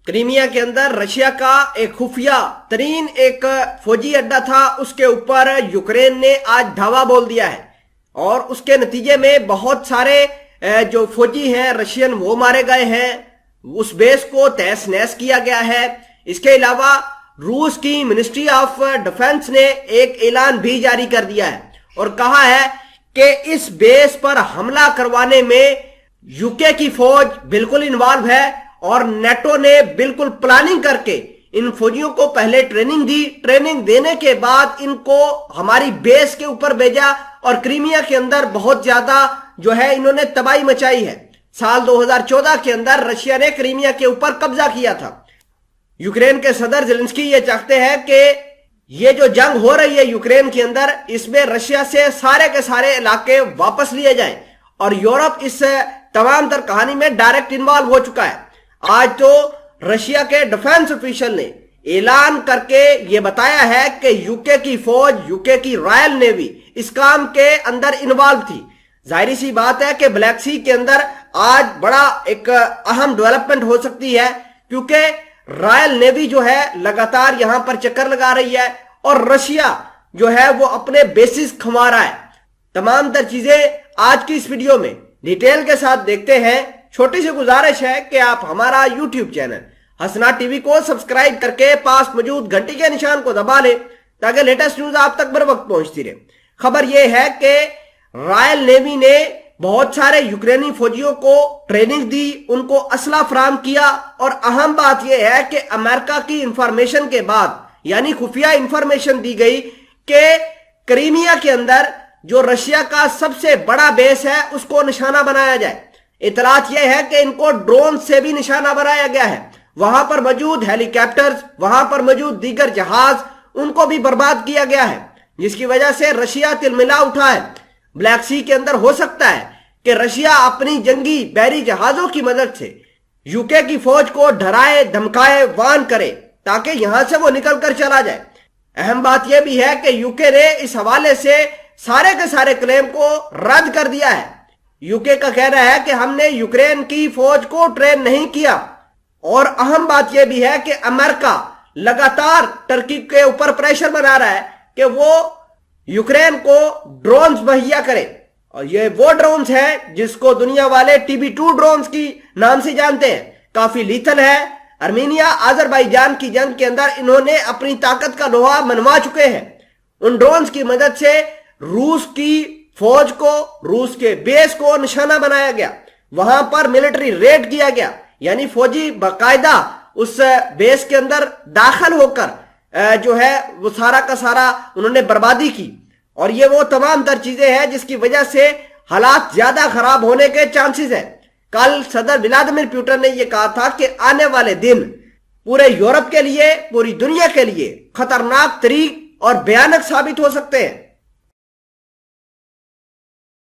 Crimea के अंदर Russia का एक खुफिया तरीन एक फौजी अड्डा था, उसके ऊपर यूक्रेन ने आज धावा बोल दिया है और उसके नतीजे में बहुत सारे जो फौजी हैं रशियन वो मारे गए हैं। उस बेस को तहस नहस किया गया है। इसके अलावा रूस की मिनिस्ट्री ऑफ डिफेंस ने एक ऐलान भी जारी कर दिया है और कहा है कि इस बेस पर हमला करवाने में यूके की फौज बिल्कुल इन्वॉल्व है और नेटो ने बिल्कुल प्लानिंग करके इन फौजियों को पहले ट्रेनिंग दी। ट्रेनिंग देने के बाद इनको हमारी बेस के ऊपर भेजा और क्रीमिया के अंदर बहुत ज्यादा जो है इन्होंने तबाही मचाई है। साल 2014 के अंदर रशिया ने क्रीमिया के ऊपर कब्जा किया था। यूक्रेन के सदर ज़ेलेंस्की ये चाहते हैं कि ये जो जंग हो रही है यूक्रेन के अंदर, इसमें रशिया से सारे के सारे इलाके वापस लिए जाएं और यूरोप इस तमाम तर कहानी में डायरेक्ट इन्वॉल्व हो चुका है। आज तो रशिया के डिफेंस ऑफिशियल ने ऐलान करके ये बताया है कि यूके की फौज, यूके की रॉयल नेवी इस काम के अंदर इन्वॉल्व थी। जाहिर सी बात है कि ब्लैक सी के अंदर आज बड़ा एक अहम डेवलपमेंट हो सकती है, क्योंकि रॉयल नेवी जो है लगातार यहां पर चक्कर लगा रही है और रशिया जो है वो अपने बेसिस खंवा रहा है। तमाम तर चीजें आज की इस वीडियो में डिटेल के साथ देखते हैं। छोटी सी गुजारिश है कि आप हमारा यूट्यूब चैनल हसना टीवी को सब्सक्राइब करके पास मौजूद घंटी के निशान को दबा लें ताकि लेटेस्ट न्यूज आप तक बर वक्त पहुंचती रहे। खबर यह है कि रॉयल नेवी ने बहुत सारे यूक्रेनी फौजियों को ट्रेनिंग दी, उनको असला फराहम किया और अहम बात यह है कि अमेरिका की इंफॉर्मेशन के बाद यानी खुफिया इंफॉर्मेशन दी गई कि क्रीमिया के अंदर जो रशिया का सबसे बड़ा बेस है उसको निशाना बनाया जाए। इतलात यह है कि इनको ड्रोन से भी निशाना बनाया गया है। वहां पर मौजूद हेलीकॉप्टर्स, वहां पर मौजूद दीगर जहाज, उनको भी बर्बाद किया गया है, जिसकी वजह से रशिया तिलमिला उठा है। ब्लैक सी के अंदर हो सकता है कि रशिया अपनी जंगी बहरी जहाजों की मदद से यूके की फौज को डराए, धमकाए, वार्न करे ताकि यहां से वो निकल कर चला जाए। अहम बात यह भी है कि यूके ने इस हवाले से सारे के सारे क्लेम को रद्द कर दिया है। यूके का कहना है कि हमने यूक्रेन की फौज को ट्रेन नहीं किया और अहम बात यह भी है कि अमेरिका लगातार टर्की के ऊपर प्रेशर बना रहा है कि वो यूक्रेन को ड्रोन्स मुहैया करे और ये वो ड्रोन्स हैं जिसको दुनिया वाले TB2 ड्रोन्स की नाम से जानते हैं। काफी लीथल है। आर्मीनिया अजरबैजान की जंग के अंदर इन्होंने अपनी ताकत का लोहा मनवा चुके हैं। उन ड्रोन्स की मदद से रूस की फौज को, रूस के बेस को निशाना बनाया गया, वहां पर मिलिट्री रेड किया गया, यानी फौजी बाकायदा उस बेस के अंदर दाखिल होकर जो है वो सारा का सारा उन्होंने बर्बादी की। और ये वो तमाम तर चीजें हैं जिसकी वजह से हालात ज्यादा खराब होने के चांसेस है। कल सदर व्लादिमीर पुतिन ने यह कहा था कि आने वाले दिन पूरे यूरोप के लिए, पूरी दुनिया के लिए खतरनाक तरीक और भयानक साबित हो सकते हैं।